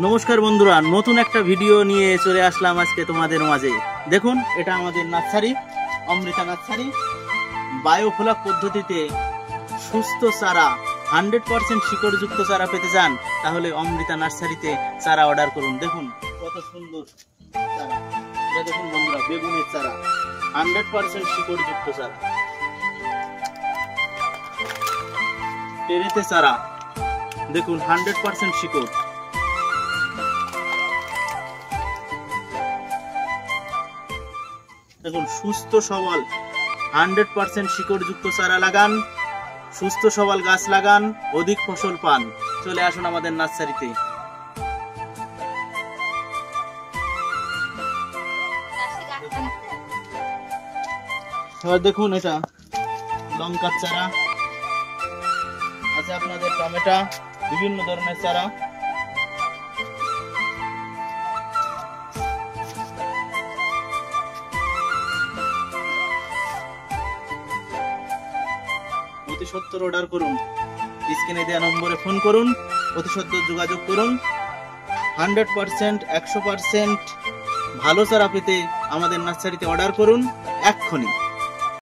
নমস্কার বন্ধুরা, নতুন একটা ভিডিও নিয়ে চলে আসলাম আজকে তোমাদের মাঝে। দেখুন, এটা আমাদের নার্সারি, অমৃতা নার্সারি। বায়োফ্লক পদ্ধতিতে সুস্থ চারা 100% শিকড়যুক্ত চারা পেতে চান তাহলে অমৃতা নার্সারিতে চারা অর্ডার করুন। দেখুন কত সুন্দর চারা। এটা দেখুন বন্ধুরা, বেগুনের চারা, 100% শিকড়যুক্ত চারা। পেরেতে চারা দেখুন, 100% শিকড়। দেখুন সুস্থ সবল 100% শিকড়যুক্ত চারা লাগান, সুস্থ সবল গাছ লাগান, অধিক ফসল পান। চলে আসুন আমাদের নার্সারিতে। এবার দেখুন, এটা লঙ্কার চারা আছে, আপনাদের টমেটো, বিভিন্ন ধরনের চারা। অতি সত্বর অর্ডার করুন, স্ক্রিনে দেওয়া নম্বরে ফোন করুন, অতি সত্বর যোগাযোগ করুন। 100% 100% ভালো চারা পেতে আমাদের নার্সারিতে অর্ডার করুন এক্ষুনি।